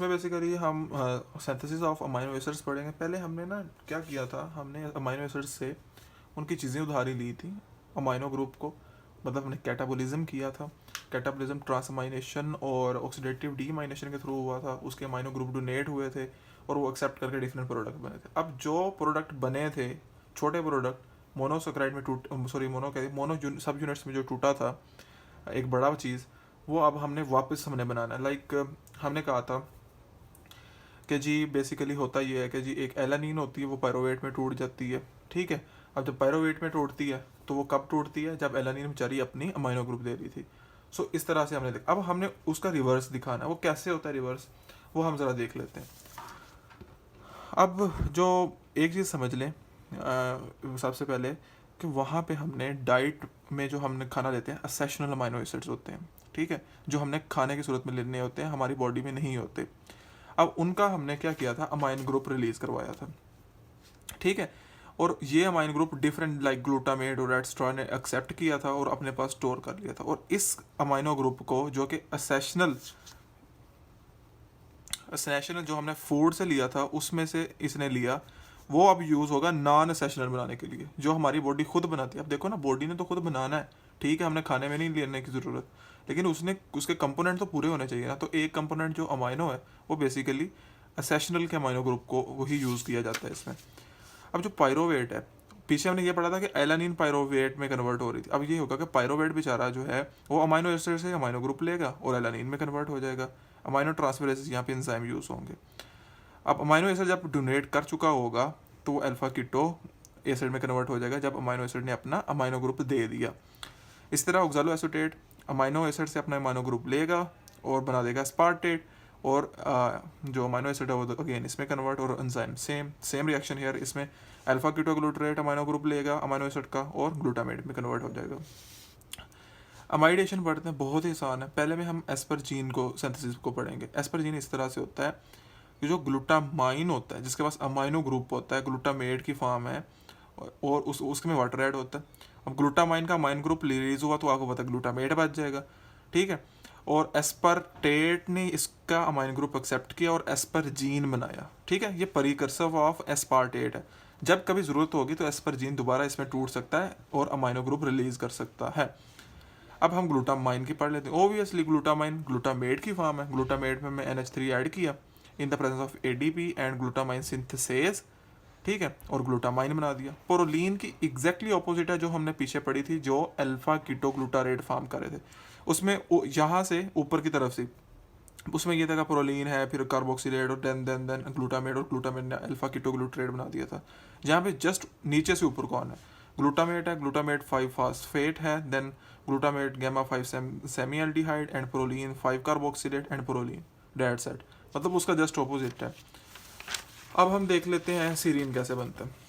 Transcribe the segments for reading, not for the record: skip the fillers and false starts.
इसमें बेसिकली हम synthesis of amino acids पढ़ेंगे। पहले हमने ना क्या किया था, हमने अमाइनो एसिड्स से उनकी चीज़ें उधारी ली थी अमाइनो ग्रुप को, मतलब हमने कैटाबोलिज्म किया था। कैटाबोलिज्म ट्रांसअमाइनेशन और ऑक्सीडेटिव डीमाइनेशन के थ्रू हुआ था, उसके अमाइनो ग्रुप डोनेट हुए थे और वो एक्सेप्ट करके डिफरेंट प्रोडक्ट बने थे। अब जो प्रोडक्ट बने थे, छोटे प्रोडक्ट मोनोसेक्राइड में मोनो सब यूनिट्स में जो टूटा था एक बड़ा चीज़, वो अब हमने बनाना है। लाइक हमने कहा था कि जी बेसिकली होता ये है कि जी एक एलानीन होती है, वो पायरोवेट में टूट जाती है, ठीक है। अब जब पायरोवेट में टूटती है तो वो कब टूटती है, जब एलानीन बेचारी अपनी अमाइनो ग्रुप दे रही थी। सो इस तरह से हमने देखा। अब हमने उसका रिवर्स दिखाना है, वो कैसे होता है रिवर्स, वो हम ज़रा देख लेते हैं। अब जो एक चीज़ समझ लें सबसे पहले कि वहाँ पे हमने डाइट में जो हमने खाना लेते हैं असेशनल अमाइनो एसिड्स होते हैं, ठीक है, जो हमने खाने की सूरत में लेने होते हैं, हमारी बॉडी में नहीं होते। अब उनका हमने क्या किया था, अमाइन ग्रुप रिलीज करवाया था, ठीक है। और ये amine group different like glutamate और एटस्ट्रा ने एक्सेप्ट किया था और अपने पास स्टोर कर लिया था। और इस अमाइनो ग्रुप को जो कि असेशनल जो हमने फूड से लिया था उसमें से इसने लिया, वो अब यूज़ होगा नॉन असेशनल बनाने के लिए, जो हमारी बॉडी खुद बनाती है। अब देखो ना, बॉडी ने तो खुद बनाना है, ठीक है, हमने खाने में नहीं लेने की ज़रूरत, लेकिन उसके कंपोनेंट तो पूरे होने चाहिए ना। तो एक कंपोनेंट जो अमाइनो है वो बेसिकली असेशनल के अमाइनो ग्रुप को वही यूज़ किया जाता है इसमें। अब जो पायरोवेट है, पीछे हमने ये पढ़ा था कि एलानिन पायरोवेट में कन्वर्ट हो रही थी। अब ये होगा कि पायरोवेट बेचारा जो है वो अमाइनो एसिड से अमाइनो ग्रुप लेगा और एलानिन में कन्वर्ट हो जाएगा। अमाइनो ट्रांसफरेसेस यहाँ पे एंजाइम यूज़ होंगे। अब अमाइनो एसिड जब डोनेट कर चुका होगा तो वो अल्फा कीटो एसिड में कन्वर्ट हो जाएगा, जब अमाइनो एसिड ने अपना अमाइनो ग्रुप दे दिया। इस तरह ऑक्सालो एसीटेट अमाइनो एसिड से अपना अमाइनो ग्रुप लेगा और बना देगा स्पार्टेट, और जो अमाइनो एसिड है वो अगेन इसमें कन्वर्ट, और एंजाइम सेम रिएक्शन हियर, इसमें अल्फा कीटोग्लूटरेट अमाइनो ग्रुप लेगा अमाइनो एसिड का और ग्लूटामेट में कन्वर्ट हो जाएगा। अमाइडेशन पढ़ते हैं, बहुत ही आसान है। पहले में हम एस्परजीन को सिंथेसिस को पढ़ेंगे। एस्परजीन इस तरह से होता है कि जो ग्लूटामाइन होता है जिसके पास अमाइनो ग्रुप होता है, ग्लूटामेट की फॉर्म है और उसके में वाटर ऐड होता है। अब ग्लूटामाइन का अमाइन ग्रुप रिलीज हुआ तो आपको पता है ग्लूटामेट बच जाएगा, ठीक है। और एस्परटेट ने इसका अमाइन ग्रुप एक्सेप्ट किया और एस्परजीन बनाया, ठीक है। ये परिकर्सव ऑफ एस्पार्टेट है। जब कभी ज़रूरत होगी तो एस्परजीन दोबारा इसमें टूट सकता है और अमाइनो ग्रुप रिलीज कर सकता है। अब हम ग्लूटामाइन की पढ़ लेते हैं। ओबियसली ग्लूटामाइन ग्लूटामेट की फॉर्म है। ग्लूटामेट में मैं NH3 ऐड किया in the presence of ADP and glutamine syntheses, ठीक है, और ग्लूटामाइन बना दिया। प्रोलीन की एग्जैक्टली ऑपोजिट है जो हमने पीछे पढ़ी थी, जो अल्फा कीटोग्लूटारेट फॉर्म कर रहे थे। उसमें यहाँ से ऊपर की तरफ से उसमें ये था कि प्रोलीन है, फिर कार्बोक्सिलेट और देन ग्लूटामेट ने अल्फा कीटोग्लूटारेट बना दिया था। जहाँ पे जस्ट नीचे से ऊपर कौन है, ग्लूटामेट है, ग्लूटामेट 5 फास्फेट है, then glutamate gamma 5 semi aldehyde and proline 5 carboxylate and proline, that set, मतलब उसका जस्ट ऑपोजिट है। अब हम देख लेते हैं सीरीन कैसे बनता है।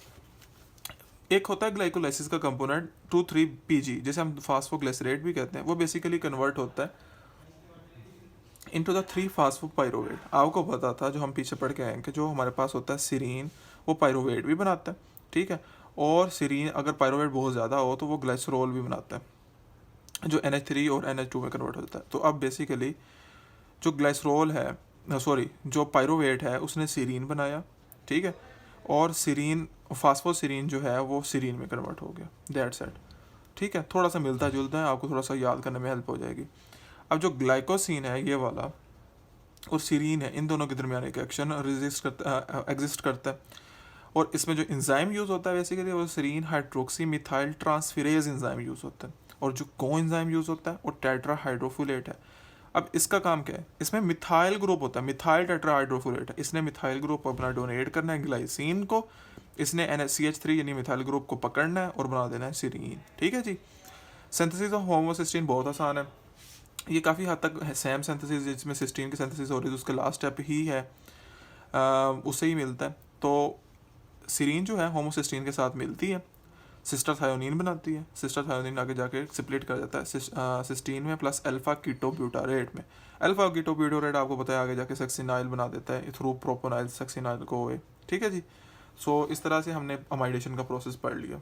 एक होता है ग्लाइकोलाइसिस का कंपोनेंट 2,3-PG, जैसे हम फास्फोग्लिसरेट भी कहते हैं, वो बेसिकली कन्वर्ट होता है इनटू द 3-फास्फोपाइरोवेट। आपको पता था जो हम पीछे पढ़ के आए हैं कि जो हमारे पास होता है सीरीन, वो पाइरोवेट भी बनाता है, ठीक है। और सीरीन अगर पाइरोवेट बहुत ज़्यादा हो तो वो ग्लाइसरोल भी बनाता है जो NH3 और NH2 में कन्वर्ट हो जाता है। तो अब बेसिकली जो ग्लाइसरोल है, जो पाइरोवेट है उसने सीरीन बनाया, ठीक है, और सीरीन फास्फोसीरीन जो है वो सीरीन में कन्वर्ट हो गया, दैट सेट, ठीक है। थोड़ा सा मिलता जुलता है, आपको थोड़ा सा याद करने में हेल्प हो जाएगी। अब जो ग्लाइकोसिन है ये वाला और सीरीन है, इन दोनों के दरमियान एक एक्शन एग्जिस्ट करता है, और इसमें जो इंजाइम यूज़ होता है बेसिकली वो serine hydroxy methyl transferase enzyme use होता है, और जो को इंजाइम यूज़ होता है वो टेट्रा हाइड्रोफोलेट है। अब इसका काम क्या है, इसमें मिथाइल ग्रुप होता है, मिथाइल टेट्रा हाइड्रोफोलेट है। इसने मिथाइल ग्रुप अपना डोनेट करना है ग्लाइसिन को, इसने NH3 यानी मिथाइल ग्रुप को पकड़ना है और बना देना है सीरीन, ठीक है जी। सिंथेसिस ऑफ होमोसिस्टीन बहुत आसान है, ये काफ़ी हद तक सेम सिंथेसिस जिसमें सिस्टीन की सिंथेसिस हो रही है, तो उसका लास्ट स्टेप ही है, उससे ही मिलता है। तो सीरीन जो है होमोसिस्टीन के साथ मिलती है, सिस्टर थायोनिन बनाती है, सिस्टर थायोनिन आगे जाके स्प्लिट कर जाता है सिस्टीन में प्लस अल्फा कीटोब्यूटारेट में। अल्फा कीटोब्यूटारेट आपको पता है आगे जाके सक्सिनाइल बना देता है थ्रू प्रोपोनाइल सक्सिनाइल को, ठीक है जी। सो इस तरह से हमने अमाइडेशन का प्रोसेस पढ़ लिया।